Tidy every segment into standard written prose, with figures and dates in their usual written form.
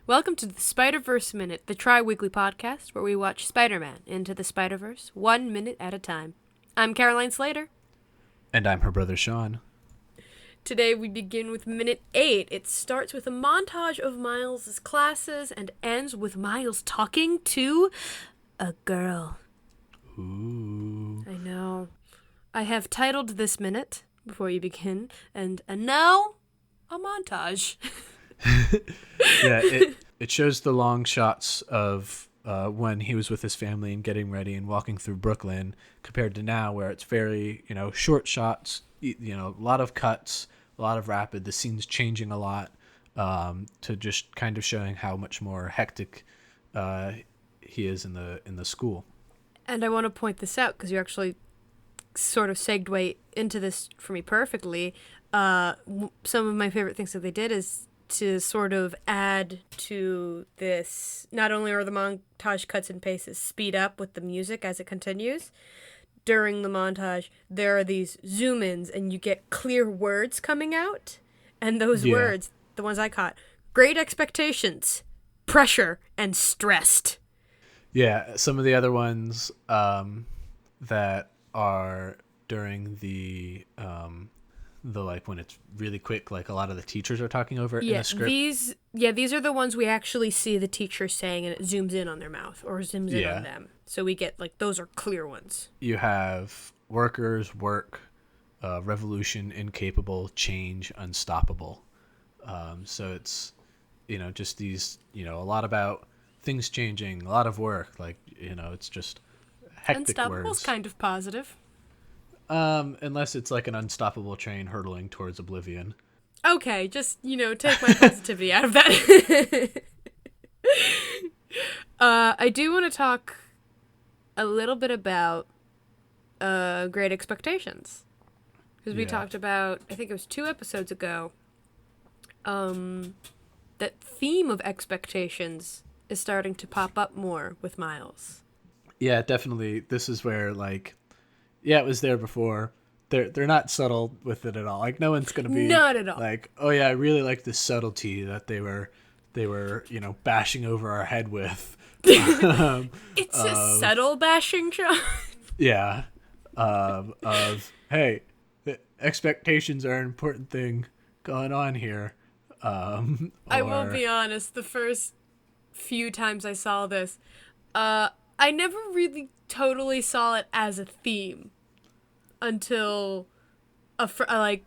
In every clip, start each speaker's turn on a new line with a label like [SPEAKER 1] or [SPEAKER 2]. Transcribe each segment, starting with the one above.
[SPEAKER 1] Welcome to the Spider-Verse Minute, the tri-weekly podcast where we watch Spider-Man Into the Spider-Verse 1 minute at a time. I'm Caroline Slater.
[SPEAKER 2] And I'm her brother Sean.
[SPEAKER 1] Today we begin with minute 8. It starts with a montage of Miles' classes and ends with Miles talking to a girl.
[SPEAKER 2] Ooh.
[SPEAKER 1] I know. I have titled this minute, before you begin, and now, a montage.
[SPEAKER 2] Yeah, it shows the long shots of when he was with his family and getting ready and walking through Brooklyn compared to now where it's very, short shots, a lot of cuts, a lot of rapid. The scene's changing a lot to just kind of showing how much more hectic he is in the school.
[SPEAKER 1] And I want to point this out because you actually sort of segued into this for me perfectly. Some of my favorite things that they did is to sort of add to this. Not only are the montage cuts and paces speed up with the music as it continues, during the montage there are these zoom-ins and you get clear words coming out. And those words, the ones I caught, great expectations, pressure, and stressed.
[SPEAKER 2] Yeah, some of the other ones that are during the like when it's really quick, like a lot of the teachers are talking over it in a script.
[SPEAKER 1] These are the ones we actually see the teacher saying, and it zooms in on their mouth or zooms in on them. So we get those are clear ones.
[SPEAKER 2] You have workers, work, revolution, incapable, change, unstoppable. So it's just these a lot about things changing, a lot of work, it's just hectic
[SPEAKER 1] Unstoppable's
[SPEAKER 2] words.
[SPEAKER 1] kind of positive.
[SPEAKER 2] Unless it's like an unstoppable train hurtling towards oblivion.
[SPEAKER 1] Okay, just take my positivity out of that. I do want to talk a little bit about Great Expectations, because we talked about, I think it was 2 episodes ago, that theme of expectations is starting to pop up more with Miles.
[SPEAKER 2] Yeah, definitely. This is where it was there before. They're not subtle with it at all. Like no one's gonna be
[SPEAKER 1] not at all.
[SPEAKER 2] Like, oh yeah, I really like the subtlety that they were bashing over our head with.
[SPEAKER 1] It's a subtle bashing shot.
[SPEAKER 2] Yeah. Of hey, expectations are an important thing going on here.
[SPEAKER 1] I will be honest, the first few times I saw this, I never really totally saw it as a theme until a fellow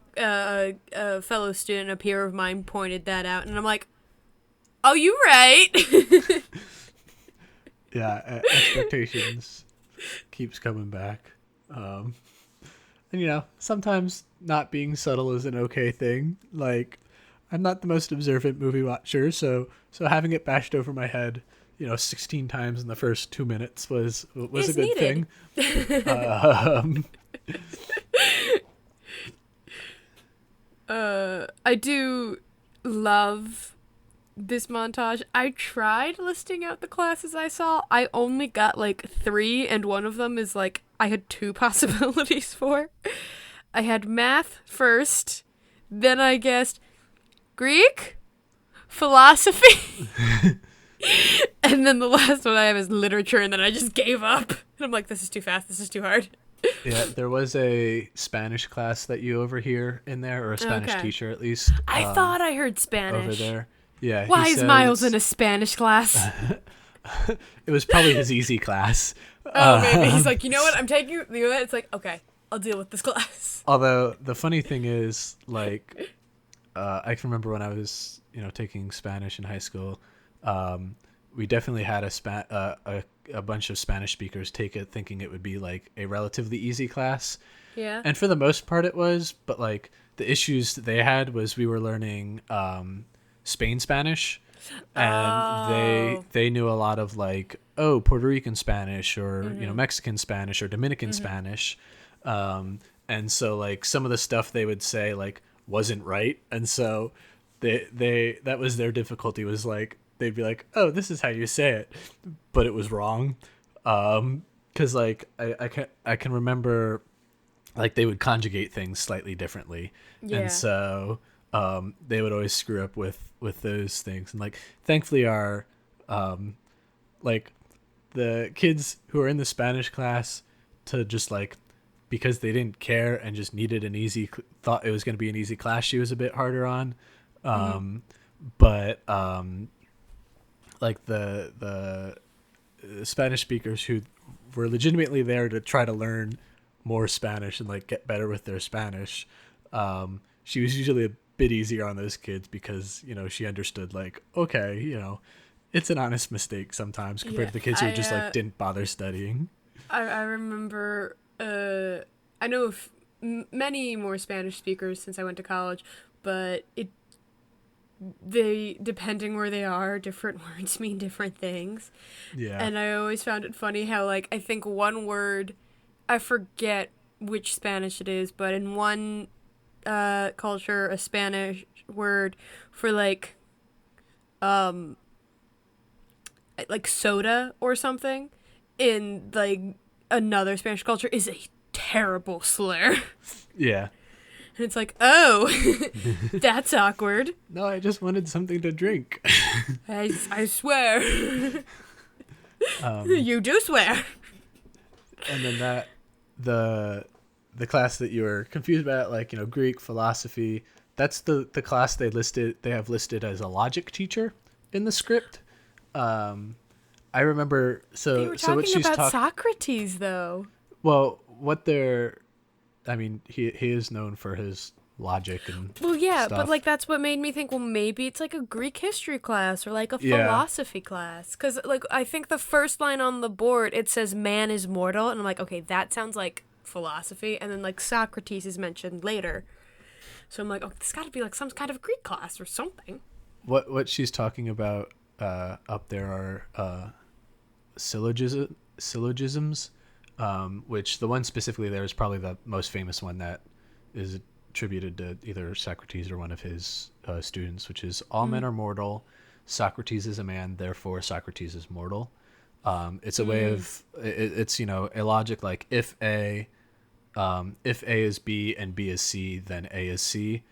[SPEAKER 1] student, a peer of mine, pointed that out, and I'm like, oh, you right.
[SPEAKER 2] Yeah, expectations keeps coming back. And sometimes not being subtle is an okay thing. Like, I'm not the most observant movie watcher, so having it bashed over my head, 16 times in the first 2 minutes was a good
[SPEAKER 1] needed.
[SPEAKER 2] thing.
[SPEAKER 1] I do love this montage. I tried listing out the classes I saw. I only got 3, and one of them is I had 2 possibilities for. I had math first, then I guessed Greek, philosophy, and then the last one I have is literature, and then I just gave up. And I'm like, this is too fast, this is too hard.
[SPEAKER 2] Yeah, there was a Spanish class that you overhear in there, or a Spanish teacher at least.
[SPEAKER 1] I thought I heard Spanish.
[SPEAKER 2] Over there. Yeah.
[SPEAKER 1] Why is Miles in a Spanish class?
[SPEAKER 2] It was probably his easy class.
[SPEAKER 1] Oh, maybe. He's like, you know what? I'm taking the other. It's like, okay, I'll deal with this class.
[SPEAKER 2] Although the funny thing is, I can remember when I was, taking Spanish in high school, we definitely had a bunch of Spanish speakers take it thinking it would be a relatively easy class.
[SPEAKER 1] Yeah.
[SPEAKER 2] And for the most part it was, but the issues that they had was we were learning Spain Spanish, and they knew a lot of Puerto Rican Spanish or Mexican Spanish or Dominican Spanish, and so some of the stuff they would say wasn't right, and so they that was their difficulty, was they'd be like, oh, this is how you say it, but it was wrong, because I can remember they would conjugate things slightly differently, and so they would always screw up with those things. And like, thankfully, our like the kids who are in the Spanish class to just like because they didn't care and just needed an easy thought it was going to be an easy class. She was a bit harder on, but like the Spanish speakers who were legitimately there to try to learn more Spanish and like get better with their Spanish. She was usually a bit easier on those kids because, you know, she understood like, okay, you know, it's an honest mistake sometimes compared to the kids who just like didn't bother studying.
[SPEAKER 1] I remember, I know of many more Spanish speakers since I went to college, but they, depending where they are, different words mean different things.
[SPEAKER 2] Yeah.
[SPEAKER 1] And I always found it funny how, like, I think one word, I forget which Spanish it is, but in one culture, a Spanish word for, like soda or something, in, like, another Spanish culture is a terrible slur.
[SPEAKER 2] Yeah.
[SPEAKER 1] And it's like, oh, that's awkward.
[SPEAKER 2] No, I just wanted something to drink.
[SPEAKER 1] I swear. You do swear.
[SPEAKER 2] And then the class that you were confused about, like, you know, Greek, philosophy, that's the class they have listed as a logic teacher in the script. I remember
[SPEAKER 1] They were
[SPEAKER 2] so what
[SPEAKER 1] talking
[SPEAKER 2] she's
[SPEAKER 1] about Socrates, though.
[SPEAKER 2] well, what they're I mean, he is known for his logic and
[SPEAKER 1] Well, yeah,
[SPEAKER 2] stuff.
[SPEAKER 1] but, like, that's what made me think, well, maybe it's, like, a Greek history class or, like, a
[SPEAKER 2] Yeah.
[SPEAKER 1] philosophy class. Because, like, I think the first line on the board, it says man is mortal. And I'm like, okay, that sounds like philosophy. And then, like, Socrates is mentioned later. So I'm like, oh, this got to be, like, some kind of Greek class or something.
[SPEAKER 2] What she's talking about up there are syllogisms, which the one specifically there is probably the most famous one that is attributed to either Socrates or one of his students, which is all men are mortal. Socrates is a man, therefore Socrates is mortal. It's a way of it's, you know, a logic like if A is B and B is C, then A is C.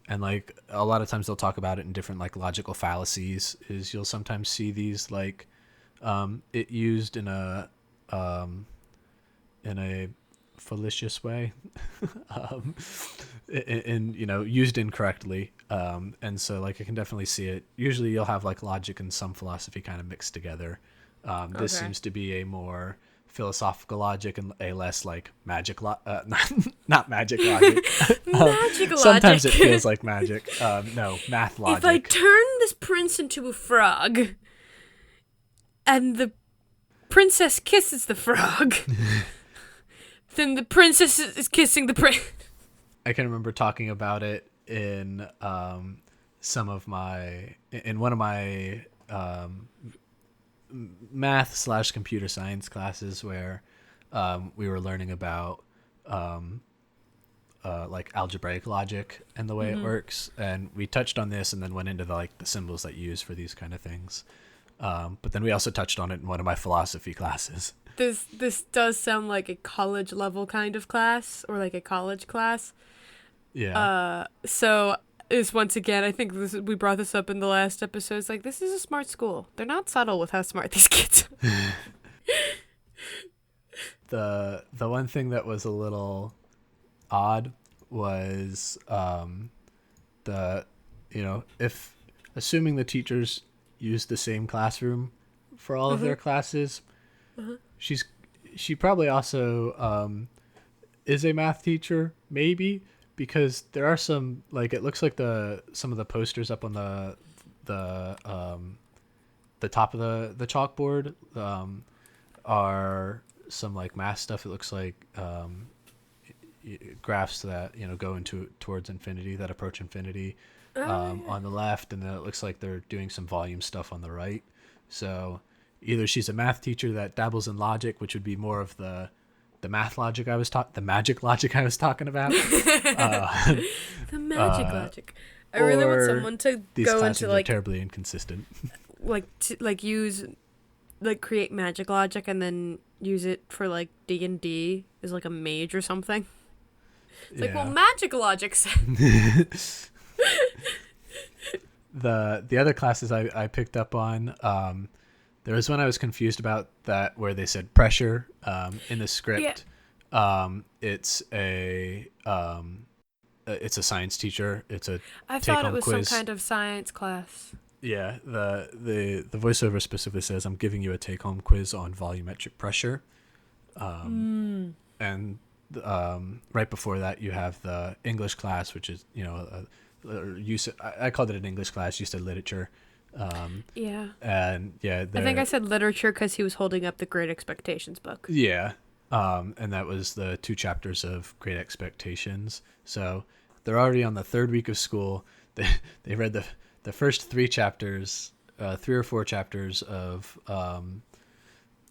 [SPEAKER 2] And like a lot of times they'll talk about it in different like logical fallacies. Is you'll sometimes see these like it used in a fallacious way, in you know, used incorrectly, and so like I can definitely see it. Usually you'll have like logic and some philosophy kind of mixed together. This
[SPEAKER 1] Okay.
[SPEAKER 2] seems to be a more philosophical logic and a less like not magic logic.
[SPEAKER 1] Magic logic.
[SPEAKER 2] Sometimes it feels like magic. No, math logic.
[SPEAKER 1] If I turn this prince into a frog and the princess kisses the frog, then the princess is kissing the prince.
[SPEAKER 2] I can remember talking about it in in one of my math / computer science classes where we were learning about like algebraic logic and the way it works, and we touched on this and then went into the symbols that you use for these kind of things. But then we also touched on it in one of my philosophy classes.
[SPEAKER 1] This does sound like a college level kind of class, or like a college class.
[SPEAKER 2] Yeah.
[SPEAKER 1] So is once again, I think we brought this up in the last episode. It's like, this is a smart school. They're not subtle with how smart these kids are.
[SPEAKER 2] The one thing that was a little odd was you know, if assuming the teachers use the same classroom for all of their classes, she probably also is a math teacher, maybe, because there are some, like, it looks like some of the posters up on the top of the chalkboard are some like math stuff. It looks like graphs that, you know, go towards infinity, that approach infinity, on the left, and then it looks like they're doing some volume stuff on the right. So either she's a math teacher that dabbles in logic, which would be more of the math logic the magic logic I was talking about.
[SPEAKER 1] The magic logic. I really want someone to
[SPEAKER 2] these
[SPEAKER 1] go
[SPEAKER 2] classes
[SPEAKER 1] into like
[SPEAKER 2] are terribly inconsistent.
[SPEAKER 1] create magic logic and then use it for like D&D as like a mage or something. It's like, well, magic logic said.
[SPEAKER 2] The other classes I picked up on, there was one I was confused about that where they said pressure in the script. Yeah. It's a science teacher. It's a
[SPEAKER 1] I
[SPEAKER 2] take-home
[SPEAKER 1] thought it was
[SPEAKER 2] quiz.
[SPEAKER 1] some kind of science class.
[SPEAKER 2] Yeah, the voiceover specifically says, "I'm giving you a take-home quiz on volumetric pressure," and right before that you have the English class, which is I called it an English class. You said literature.
[SPEAKER 1] Yeah.
[SPEAKER 2] And yeah,
[SPEAKER 1] I think I said literature because he was holding up the Great Expectations book.
[SPEAKER 2] Yeah. And that was the 2 chapters of Great Expectations. So they're already on the 3rd week of school. They read the first 3 chapters, 3 or 4 chapters of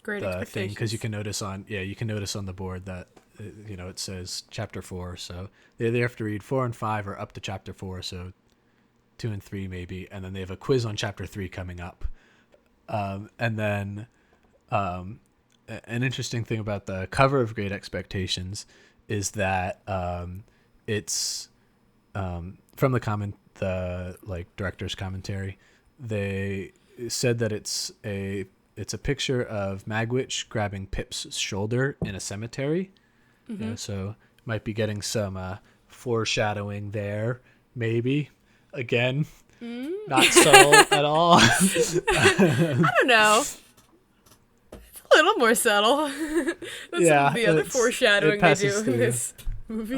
[SPEAKER 1] Great
[SPEAKER 2] the
[SPEAKER 1] Expectations.
[SPEAKER 2] thing, because you can notice on the board that it says chapter 4. So they have to read 4 and 5 or up to chapter 4. So 2 and 3 maybe, and then they have a quiz on chapter 3 coming up. And then an interesting thing about the cover of Great Expectations is that it's from the director's commentary. They said that it's a picture of Magwitch grabbing Pip's shoulder in a cemetery. Mm-hmm. So might be getting some foreshadowing there, maybe. Again, not subtle at all.
[SPEAKER 1] I don't know. It's a little more subtle than some of the other foreshadowing they do in this movie.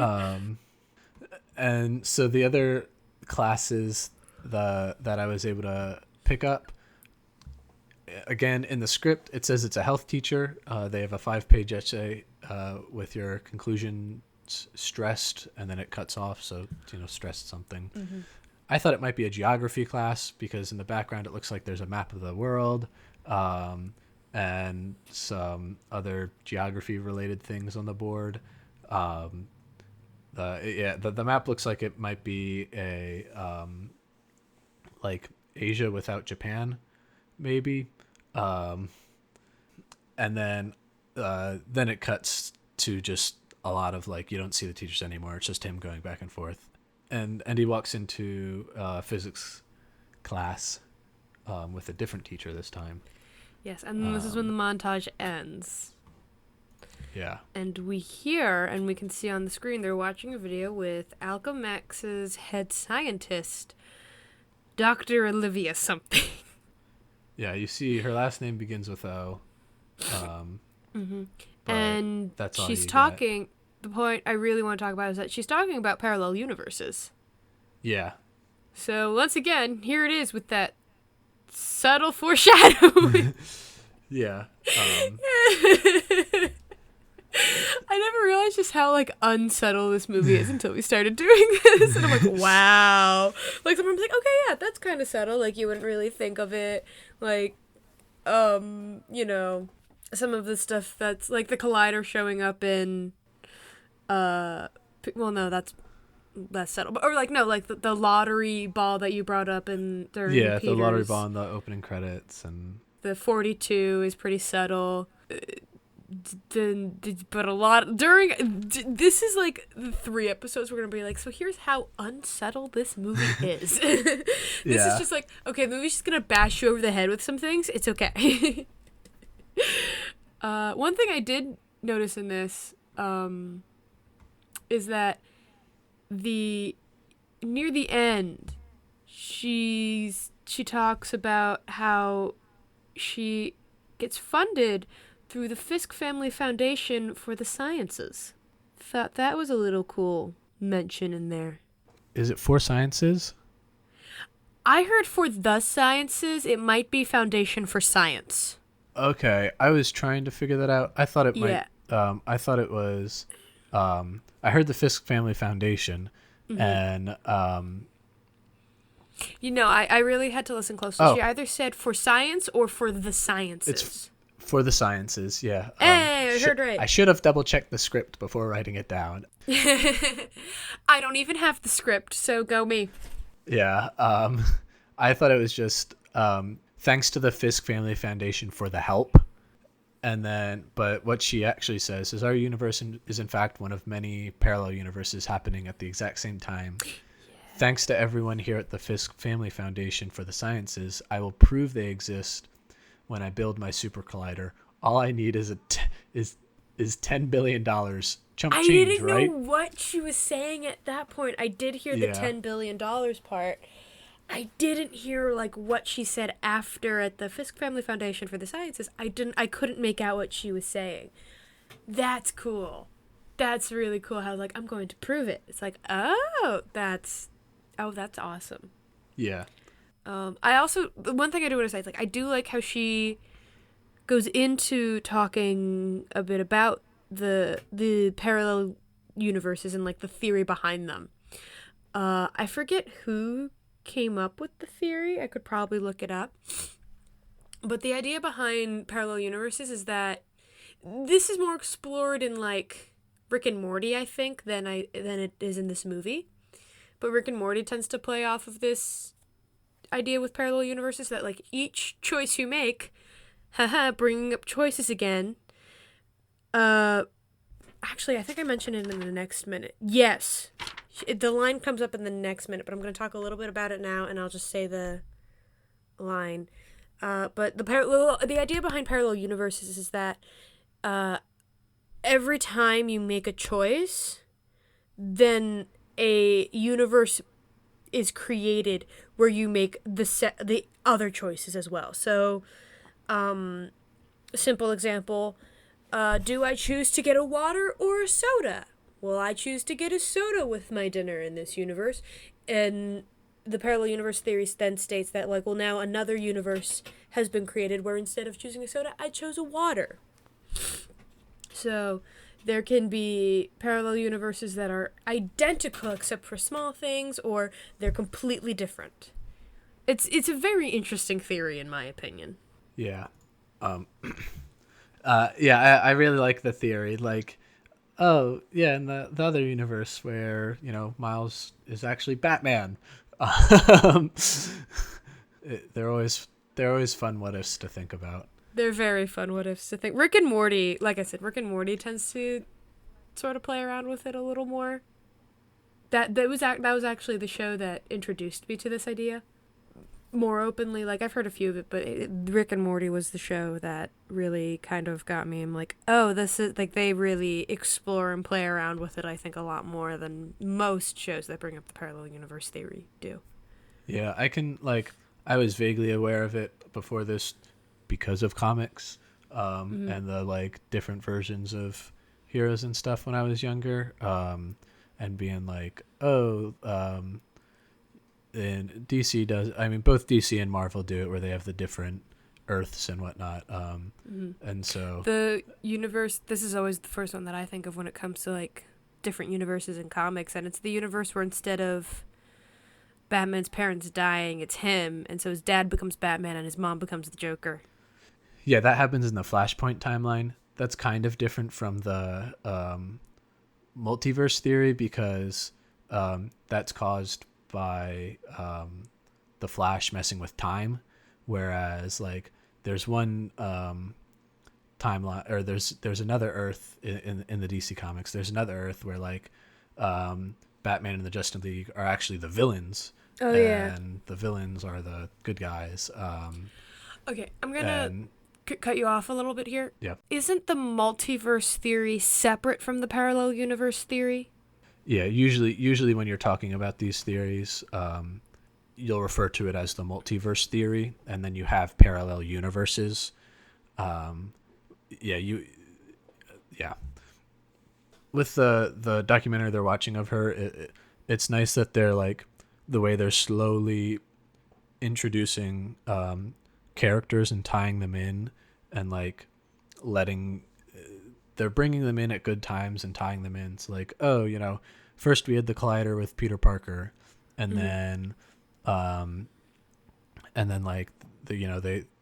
[SPEAKER 2] And so the other classes that I was able to pick up, again, in the script, it says it's a health teacher. They have a 5-page essay with your conclusion stressed, and then it cuts off, so stressed something. Mm-hmm. I thought it might be a geography class because in the background it looks like there's a map of the world and some other geography related things on the board. The map looks like it might be a like Asia without Japan, maybe. And then it cuts to just a lot of you don't see the teachers anymore. It's just him going back and forth. And he walks into physics class with a different teacher this time. Yes,
[SPEAKER 1] and this is when the montage ends.
[SPEAKER 2] Yeah.
[SPEAKER 1] And we hear, and we can see on the screen, they're watching a video with Alchemax's head scientist, Dr. Olivia something.
[SPEAKER 2] Yeah, you see her last name begins with O.
[SPEAKER 1] Mm-hmm. And that's she's talking... Get. The point I really want to talk about is that she's talking about parallel universes.
[SPEAKER 2] Yeah.
[SPEAKER 1] So once again, here it is with that subtle foreshadowing.
[SPEAKER 2] Yeah.
[SPEAKER 1] I never realized just how unsubtle this movie is until we started doing this, and I'm like, wow. Sometimes okay, yeah, that's kind of subtle. You wouldn't really think of it. Some of the stuff that's the collider showing up in. Well, no, that's less subtle. Or the lottery ball that you brought up during Peter's.
[SPEAKER 2] The lottery ball in the opening credits, and
[SPEAKER 1] the 42 is pretty subtle. But a lot during this is the 3 episodes we're gonna be so here's how unsettled this movie is. This is just okay, the movie's just gonna bash you over the head with some things. It's okay. One thing I did notice in this is that near the end she talks about how she gets funded through the Fisk Family Foundation for the Sciences. Thought that was a little cool mention in there.
[SPEAKER 2] Is it for sciences?
[SPEAKER 1] I heard for the sciences. It might be Foundation for Science.
[SPEAKER 2] Okay, I was trying to figure that out. I thought it might. I thought it was. I heard the Fisk Family Foundation, mm-hmm. and
[SPEAKER 1] I really had to listen closely. Oh. She either said for science or for the sciences.
[SPEAKER 2] It's for the sciences, yeah.
[SPEAKER 1] Hey, I heard right.
[SPEAKER 2] I should have double-checked the script before writing it down.
[SPEAKER 1] I don't even have the script, so go me.
[SPEAKER 2] Yeah, I thought it was just thanks to the Fisk Family Foundation for the help. And then, but what she actually says is our universe is in fact one of many parallel universes happening at the exact same time. Thanks to everyone here at the Fisk Family Foundation for the Sciences, I will prove they exist when I build my super collider. All I need is is $10 billion. Chump
[SPEAKER 1] I
[SPEAKER 2] change,
[SPEAKER 1] didn't know
[SPEAKER 2] right?
[SPEAKER 1] what she was saying at that point. I did hear the
[SPEAKER 2] Yeah.
[SPEAKER 1] $10 billion part. I didn't hear like what she said after at the Fisk Family Foundation for the Sciences. I couldn't make out what she was saying. That's cool. That's really cool how like I'm going to prove it. It's like, that's awesome.
[SPEAKER 2] Yeah.
[SPEAKER 1] I also the one thing I do want to say is like I do like how she goes into talking a bit about the parallel universes and like the theory behind them. I forget who came up with the theory. I could probably look it up. But the idea behind parallel universes is that this is more explored in like Rick and Morty, I think, than it is in this movie. But Rick and Morty tends to play off of this idea with parallel universes that like each choice you make, bringing up choices again. Actually, I think I mentioned it in the next minute. Yes, the line comes up in the next minute, but I'm going to talk a little bit about it now, and I'll just say the line. But the idea behind parallel universes is that every time you make a choice, then a universe is created where you make the other choices as well. So, simple example, do I choose to get a water or a soda? Well, I choose to get a soda with my dinner in this universe. And the parallel universe theory then states that, like, well, now another universe has been created where instead of choosing a soda, I chose a water. So there can be parallel universes that are identical except for small things, or they're completely different. It's a very interesting theory, in my opinion.
[SPEAKER 2] Yeah. Yeah, I really like the theory. Like, oh, yeah, in the other universe where, Miles is actually Batman. Um, they're always fun what ifs to think about.
[SPEAKER 1] They're very fun what ifs to think. Rick and Morty, like I said, Rick and Morty tends to sort of play around with it a little more. That was actually the show that introduced me to this idea more openly. Like I've heard a few of it, but Rick and Morty was the show that really kind of got me. I'm like, oh, this is like they really explore and play around with it. I think a lot more than most shows that bring up the parallel universe theory do.
[SPEAKER 2] Yeah, I was vaguely aware of it before this because of comics, and the like different versions of heroes and stuff when I was younger, and being like, oh, and DC does. I mean, both DC and Marvel do it where they have the different Earths and whatnot, and so
[SPEAKER 1] The universe. This is always the first one that I think of when it comes to like different universes in comics, and it's the universe where instead of Batman's parents dying, it's him, and so his dad becomes Batman and his mom becomes the Joker.
[SPEAKER 2] yeah, that happens in the Flashpoint timeline. That's kind of different from the multiverse theory because that's caused by the Flash messing with time, whereas like there's one timeline, or there's another Earth in the DC comics. There's another Earth where like Batman and the Justice League are actually the villains,
[SPEAKER 1] Oh yeah.
[SPEAKER 2] and the villains are the good guys.
[SPEAKER 1] Okay, I'm gonna
[SPEAKER 2] And
[SPEAKER 1] cut you off a little bit here.
[SPEAKER 2] yeah,
[SPEAKER 1] Isn't the multiverse theory separate from the parallel universe theory?
[SPEAKER 2] yeah. Usually when you're talking about these theories, you'll refer to it as the multiverse theory, and then you have parallel universes. Um, yeah, yeah. With the documentary they're watching of her, it's nice that they're like the way they're slowly introducing characters and tying them in, and like letting they're bringing them in at good times and tying them in. So like, oh, first we had the collider with Peter Parker, and then like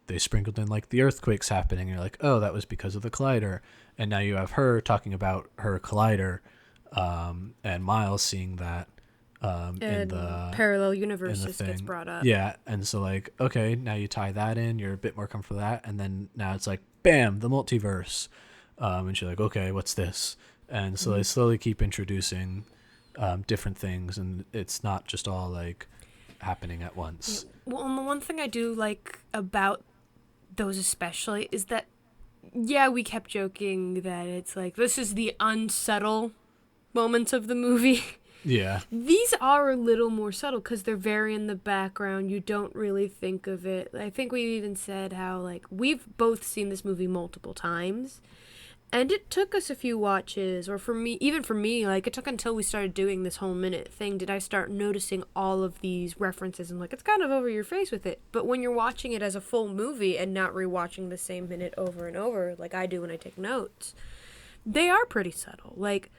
[SPEAKER 2] they sprinkled in like the earthquakes happening, and you're like, oh, that was because of the collider. And now you have her talking about her collider, and Miles seeing that in the
[SPEAKER 1] parallel
[SPEAKER 2] in the
[SPEAKER 1] universes
[SPEAKER 2] thing.
[SPEAKER 1] gets brought up.
[SPEAKER 2] Yeah, and so like, okay, now you tie that in, you're a bit more comfortable with that, and then now it's like bam, the multiverse. And she's like, okay, what's this? And so they slowly keep introducing different things, and it's not just all like happening at once.
[SPEAKER 1] Well, and the one thing I do like about those especially is that, yeah, we kept joking that it's like, this is the unsubtle moments of the movie.
[SPEAKER 2] Yeah.
[SPEAKER 1] These are a little more subtle because they're very in the background. You don't really think of it. I think we even said how, like, we've both seen this movie multiple times. And it took us a few watches, or for me, even for me, like, it took until we started doing this whole minute thing did I start noticing all of these references and, like, it's kind of over your face with it. But when you're watching it as a full movie and not rewatching the same minute over and over, like I do when I take notes, they are pretty subtle. Like,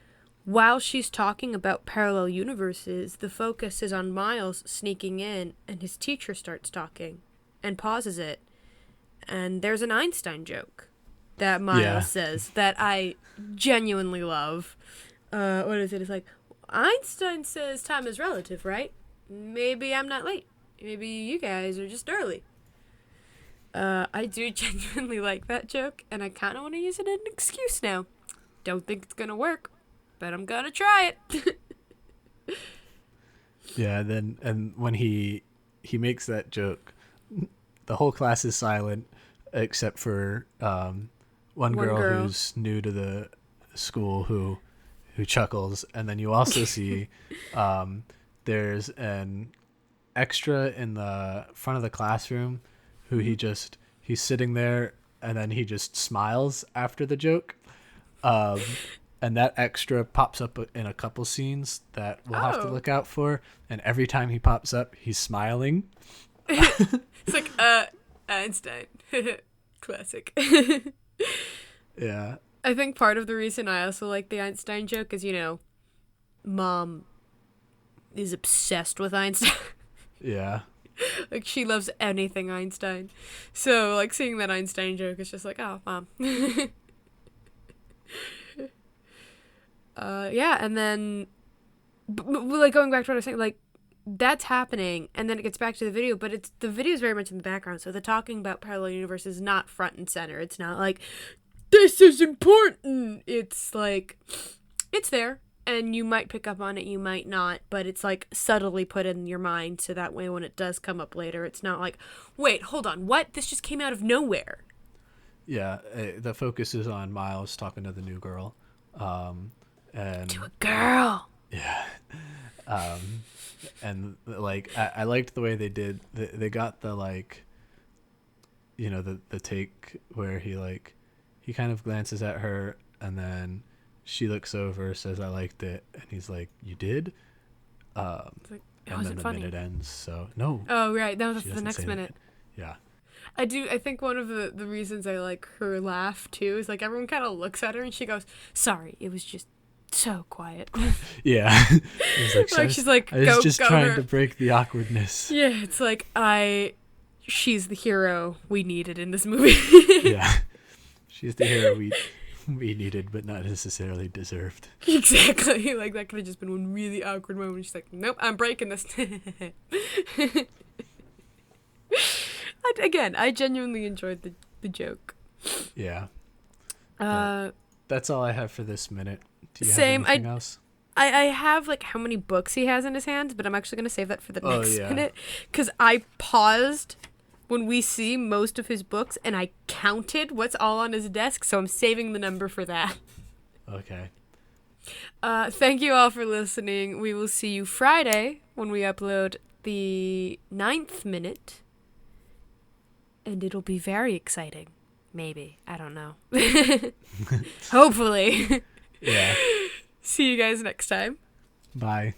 [SPEAKER 1] while she's talking about parallel universes, the focus is on Miles sneaking in, and his teacher starts talking and pauses it. And there's an Einstein joke that Miles says that I genuinely love. What is it? It's like, Einstein says time is relative, right? Maybe I'm not late. Maybe you guys are just early. I do genuinely like that joke, and I kind of want to use it as an excuse now. Don't think it's going to work, but I'm going to try it.
[SPEAKER 2] Yeah, and when he makes that joke, the whole class is silent except for one girl who's new to the school who chuckles, and then you also see there's an extra in the front of the classroom who he's sitting there, and then he just smiles after the joke. And that extra pops up in a couple scenes that we'll have to look out for. And every time he pops up, he's smiling.
[SPEAKER 1] It's like, Einstein. Classic.
[SPEAKER 2] Yeah.
[SPEAKER 1] I think part of the reason I also like the Einstein joke is, Mom is obsessed with Einstein.
[SPEAKER 2] Yeah.
[SPEAKER 1] Like, she loves anything Einstein. So, like, seeing that Einstein joke is just like, oh, Mom. Yeah, and then, like, going back to what I was saying, like, that's happening, and then it gets back to the video, but the video is very much in the background, so the talking about parallel universe is not front and center. It's not like, this is important! It's like, it's there, and you might pick up on it, you might not, but it's, like, subtly put in your mind, so that way when it does come up later, it's not like, wait, hold on, what? This just came out of nowhere.
[SPEAKER 2] Yeah, the focus is on Miles talking to the new girl. And
[SPEAKER 1] to a girl.
[SPEAKER 2] Yeah. And like I liked the way they did. They got the, like, the take where he kind of glances at her, and then she looks over, says I liked it, and he's like, you did?
[SPEAKER 1] It's like,
[SPEAKER 2] and then the minute ends. So no.
[SPEAKER 1] Oh right, that was the next minute.
[SPEAKER 2] Yeah.
[SPEAKER 1] I think one of the reasons I like her laugh too is, like, everyone kind of looks at her and she goes, sorry, it was just so quiet.
[SPEAKER 2] Yeah.
[SPEAKER 1] Like, she's like,
[SPEAKER 2] I was just trying to break the awkwardness.
[SPEAKER 1] Yeah, it's like, she's the hero we needed in this movie.
[SPEAKER 2] Yeah. She's the hero we needed, but not necessarily deserved.
[SPEAKER 1] Exactly. Like, that could have just been one really awkward moment. She's like, nope, I'm breaking this. Again, I genuinely enjoyed the joke.
[SPEAKER 2] Yeah. That's all I have for this minute. Do you have anything else?
[SPEAKER 1] I have, like, how many books he has in his hands, but I'm actually going to save that for the next minute. Because I paused when we see most of his books, and I counted what's all on his desk, so I'm saving the number for that.
[SPEAKER 2] Okay.
[SPEAKER 1] Thank you all for listening. We will see you Friday when we upload the 9th minute. And it'll be very exciting. Maybe. I don't know. Hopefully.
[SPEAKER 2] Yeah.
[SPEAKER 1] See you guys next time.
[SPEAKER 2] Bye.